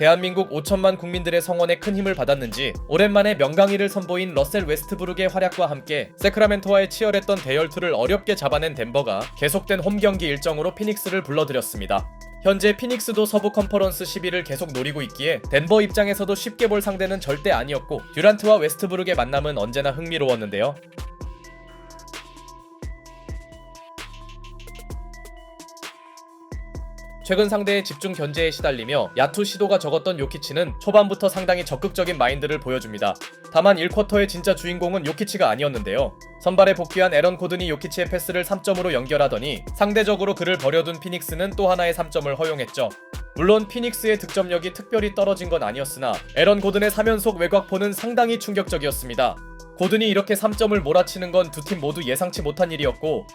대한민국 5천만 국민들의 성원에 큰 힘을 받았는지 오랜만에 명강의를 선보인 러셀 웨스트브룩의 활약과 함께 세크라멘토와의 치열했던 대열투를 어렵게 잡아낸 덴버가 계속된 홈 경기 일정으로 피닉스를 불러들였습니다. 현재 피닉스도 서부 컨퍼런스 10위를 계속 노리고 있기에 덴버 입장에서도 쉽게 볼 상대는 절대 아니었고 듀란트와 웨스트브룩의 만남은 언제나 흥미로웠는데요. 최근 상대의 집중 견제에 시달리며 야투 시도가 적었던 요키치는 초반부터 상당히 적극적인 마인드를 보여줍니다. 다만 1쿼터의 진짜 주인공은 요키치가 아니었는데요. 선발에 복귀한 에런 고든이 요키치의 패스를 3점으로 연결하더니 상대적으로 그를 버려둔 피닉스는 또 하나의 3점을 허용했죠. 물론 피닉스의 득점력이 특별히 떨어진 건 아니었으나 에런 고든의 3연속 외곽포는 상당히 충격적이었습니다. 고든이 이렇게 3점을 몰아치는 건 두 팀 모두 예상치 못한 일이었고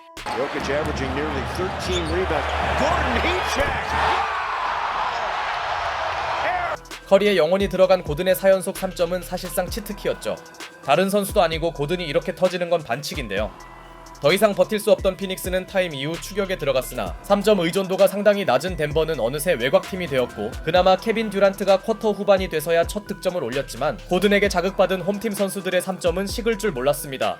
커리에 영원히 들어간 고든의 4연속 3점은 사실상 치트키였죠. 다른 선수도 아니고 고든이 이렇게 터지는 건 반칙인데요. 더 이상 버틸 수 없던 피닉스는 타임 이후 추격에 들어갔으나 3점 의존도가 상당히 낮은 덴버는 어느새 외곽팀이 되었고 그나마 케빈 듀란트가 쿼터 후반이 돼서야 첫 득점을 올렸지만 고든에게 자극받은 홈팀 선수들의 3점은 식을 줄 몰랐습니다.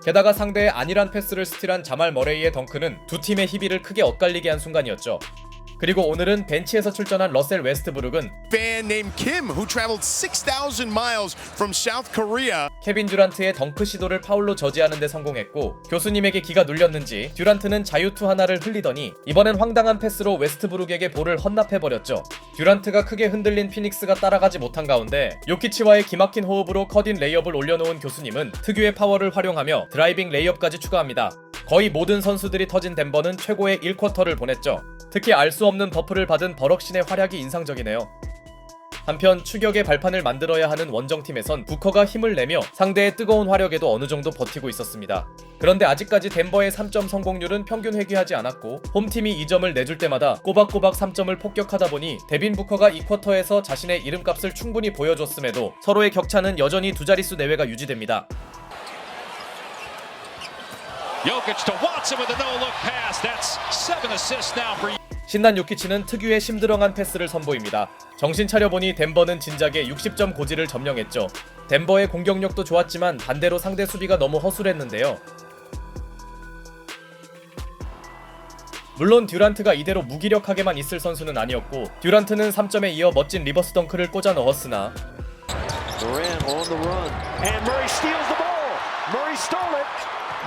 게다가 상대의 안일한 패스를 스틸한 자말 머레이의 덩크는 두 팀의 희비를 크게 엇갈리게 한 순간이었죠. 그리고 오늘은 벤치에서 출전한 러셀 웨스트브룩은 fan named Kim who traveled 6,000 miles from South Korea. 케빈 듀란트의 덩크 시도를 파울로 저지하는 데 성공했고 교수님에게 기가 눌렸는지 듀란트는 자유투 하나를 흘리더니 이번엔 황당한 패스로 웨스트브룩에게 볼을 헌납해버렸죠. 듀란트가 크게 흔들린 피닉스가 따라가지 못한 가운데 요키치와의 기막힌 호흡으로 커딘 레이업을 올려놓은 교수님은 특유의 파워를 활용하며 드라이빙 레이업까지 추가합니다. 거의 모든 선수들이 터진 덴버는 최고의 1쿼터를 보냈죠. 특히 알 수 없는 버프를 받은 버럭신의 활약이 인상적이네요. 한편 추격의 발판을 만들어야 하는 원정팀에선 부커가 힘을 내며 상대의 뜨거운 화력에도 어느 정도 버티고 있었습니다. 그런데 아직까지 덴버의 3점 성공률은 평균 회귀하지 않았고 홈팀이 2점을 내줄 때마다 꼬박꼬박 3점을 폭격하다 보니 데빈 부커가 2쿼터에서 자신의 이름값을 충분히 보여줬음에도 서로의 격차는 여전히 두 자릿수 내외가 유지됩니다. 신난 요키치는 특유의 심드렁한 패스를 선보입니다. 정신 차려보니 덴버는 진작에 60점 고지를 점령했죠. 덴버의 공격력도 좋았지만 반대로 상대 수비가 너무 허술했는데요. 물론 듀란트가 이대로 무기력하게만 있을 선수는 아니었고 듀란트는 3점에 이어 멋진 리버스 덩크를 꽂아 넣었으나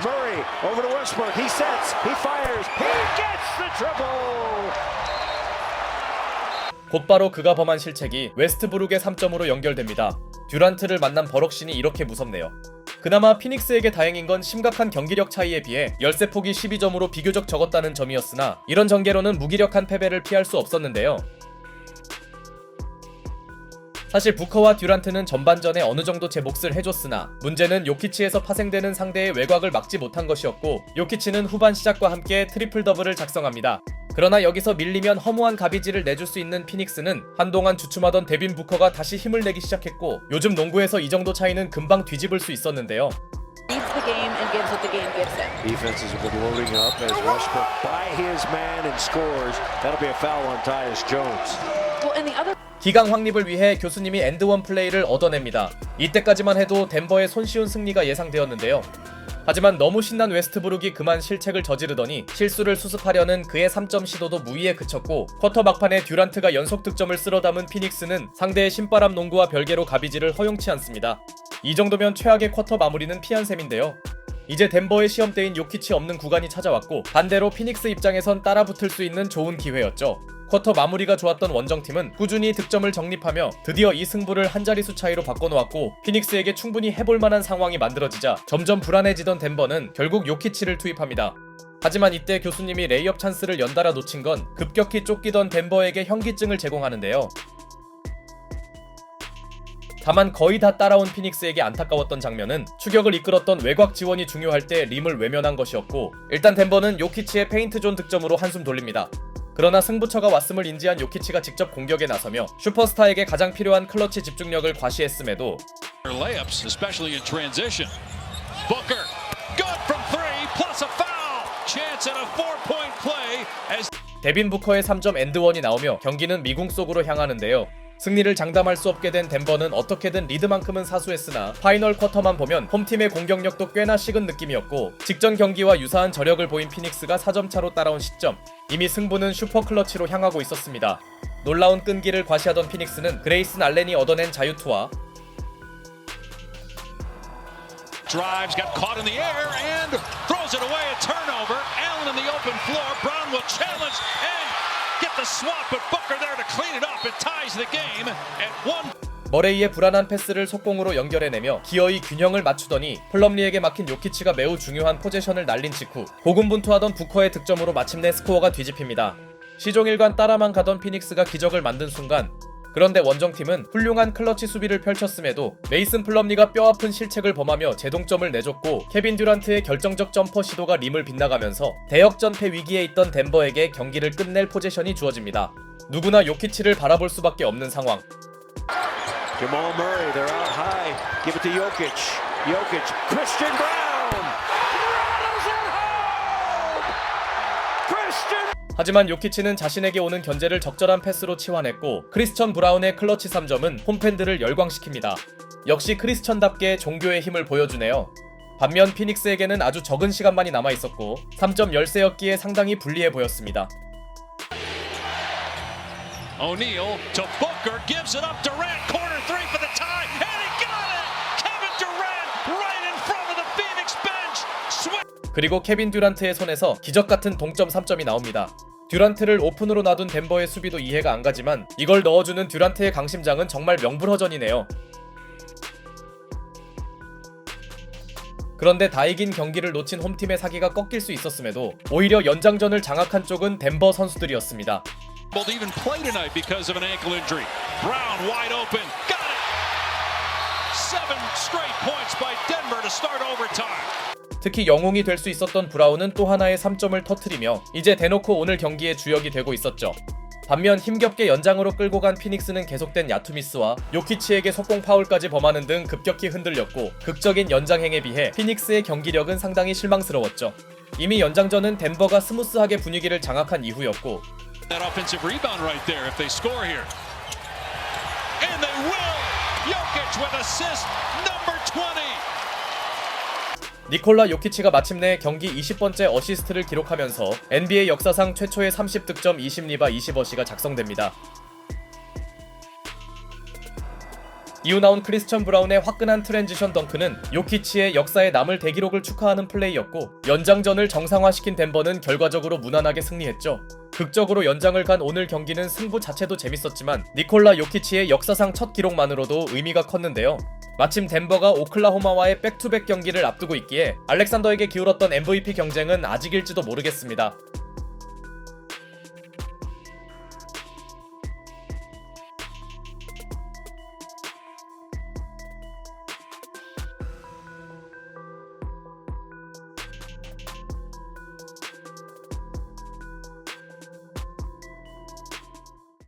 Murray over to Westbrook. He sets. He fires. He gets the triple. 곧바로 그가 범한 실책이 웨스트브룩의 3점으로 연결됩니다. 듀란트를 만난 버럭신이 이렇게 무섭네요. 그나마 피닉스에게 다행인 건 심각한 경기력 차이에 비해 열세폭이 12점으로 비교적 적었다는 점이었으나 이런 전개로는 무기력한 패배를 피할 수 없었는데요. 사실 부커와 듀란트는 전반전에 어느 정도 제 몫을 해줬으나 문제는 요키치에서 파생되는 상대의 외곽을 막지 못한 것이었고 요키치는 후반 시작과 함께 트리플 더블을 작성합니다. 그러나 여기서 밀리면 허무한 가비지를 내줄 수 있는 피닉스는 한동안 주춤하던 데빈 부커가 다시 힘을 내기 시작했고 요즘 농구에서 이 정도 차이는 금방 뒤집을 수 있었는데요. Defenses have been loading up as Westbrook by his man and scores. That'll be a foul on Tyus Jones. 기강 확립을 위해 교수님이 엔드원 플레이를 얻어냅니다. 이때까지만 해도 덴버의 손쉬운 승리가 예상되었는데요. 하지만 너무 신난 웨스트브룩이 그만 실책을 저지르더니 실수를 수습하려는 그의 3점 시도도 무의에 그쳤고 쿼터 막판에 듀란트가 연속 득점을 쓸어담은 피닉스는 상대의 신바람 농구와 별개로 가비지를 허용치 않습니다. 이 정도면 최악의 쿼터 마무리는 피한 셈인데요. 이제 덴버의 시험대인 요키치 없는 구간이 찾아왔고 반대로 피닉스 입장에선 따라붙을 수 있는 좋은 기회였죠. 쿼터 마무리가 좋았던 원정팀은 꾸준히 득점을 정립하며 드디어 이 승부를 한 자릿수 차이로 바꿔놓았고 피닉스에게 충분히 해볼 만한 상황이 만들어지자 점점 불안해지던 덴버는 결국 요키치를 투입합니다. 하지만 이때 교수님이 레이업 찬스를 연달아 놓친 건 급격히 쫓기던 덴버에게 현기증을 제공하는데요. 다만 거의 다 따라온 피닉스에게 안타까웠던 장면은 추격을 이끌었던 외곽 지원이 중요할 때 림을 외면한 것이었고 일단 덴버는 요키치의 페인트존 득점으로 한숨 돌립니다. 그러나 승부처가 왔음을 인지한 요키치가 직접 공격에 나서며 슈퍼스타에게 가장 필요한 클러치 집중력을 과시했음에도 Layups, especially in transition. Booker, good from three, plus a foul. Chance at a 4-point play as 데빈 부커의 3점 앤드원이 나오며 경기는 미궁 속으로 향하는데요. 승리를 장담할 수 없게 된 덴버는 어떻게든 리드만큼은 사수했으나 파이널 쿼터만 보면 홈팀의 공격력도 꽤나 식은 느낌이었고 직전 경기와 유사한 저력을 보인 피닉스가 4점 차로 따라온 시점, 이미 승부는 슈퍼클러치로 향하고 있었습니다. 놀라운 끈기를 과시하던 피닉스는 그레이슨 알렌이 얻어낸 자유투와 drives, got caught in the air and throws it away. A turnover. Allen in the open floor. Brown will challenge and get the swat, but Booker there to clean it up. It ties the game at 1. 머레이의 불안한 패스를 속공으로 연결해내며 기어이 균형을 맞추더니 플럼리에게 막힌 요키치가 매우 중요한 포제션을 날린 직후 고군분투하던 부커의 득점으로 마침내 스코어가 뒤집힙니다. 시종일관 따라만 가던 피닉스가 기적을 만든 순간, 그런데 원정팀은 훌륭한 클러치 수비를 펼쳤음에도 메이슨 플럼리가 뼈아픈 실책을 범하며 제동점을 내줬고 케빈 듀란트의 결정적 점퍼 시도가 림을 빗나가면서 대역전패 위기에 있던 덴버에게 경기를 끝낼 포지션이 주어집니다. 누구나 요키치를 바라볼 수밖에 없는 상황. Jamal Murray, they're out high. Give it to Jokic. Jokic, Christian Brown. Rattles it home. Christian. 하지만 요키치는 자신에게 오는 견제를 적절한 패스로 치환했고 크리스천 브라운의 클러치 3점은 홈팬들을 열광시킵니다. 역시 크리스천답게 종교의 힘을 보여주네요. 반면 피닉스에게는 아주 적은 시간만이 남아있었고 3점 열세였기에 상당히 불리해 보였습니다. O'Neal to Booker, gives it up. Durant, corner three for the tie, and he got it! Kevin Durant right in front of the Phoenix bench. 그리고 케빈 듀란트의 손에서 기적같은 동점 3점이 나옵니다. 듀란트를 오픈으로 놔둔 덴버의 수비도 이해가 안 가지만 이걸 넣어주는 듀란트의 강심장은 정말 명불허전이네요. 그런데 다 이긴 경기를 놓친 홈팀의 사기가 꺾일 수 있었음에도 오히려 연장전을 장악한 쪽은 덴버 선수들이었습니다. Even play tonight because of an ankle injury. Brown wide open, got it! 7 straight points by Denver to start overtime. 특히 영웅이 될 수 있었던 브라운은 또 하나의 3점을 터뜨리며 이제 대놓고 오늘 경기의 주역이 되고 있었죠. 반면 힘겹게 연장으로 끌고 간 피닉스는 계속된 야투미스와 요키치에게 속공 파울까지 범하는 등 급격히 흔들렸고 극적인 연장행에 비해 피닉스의 경기력은 상당히 실망스러웠죠. 이미 연장전은 덴버가 스무스하게 분위기를 장악한 이후였고 That offensive rebound right there if they score here. And they will! Jokic with assist number 20. 니콜라 요키치가 마침내 경기 20번째 어시스트를 기록하면서 NBA 역사상 최초의 30득점 20리바 20어시가 작성됩니다. 이후 나온 크리스천 브라운의 화끈한 트랜지션 덩크는 요키치의 역사에 남을 대기록을 축하하는 플레이였고 연장전을 정상화시킨 덴버는 결과적으로 무난하게 승리했죠. 극적으로 연장을 간 오늘 경기는 승부 자체도 재밌었지만 니콜라 요키치의 역사상 첫 기록만으로도 의미가 컸는데요. 마침 덴버가 오클라호마와의 백투백 경기를 앞두고 있기에 알렉산더에게 기울었던 MVP 경쟁은 아직일지도 모르겠습니다.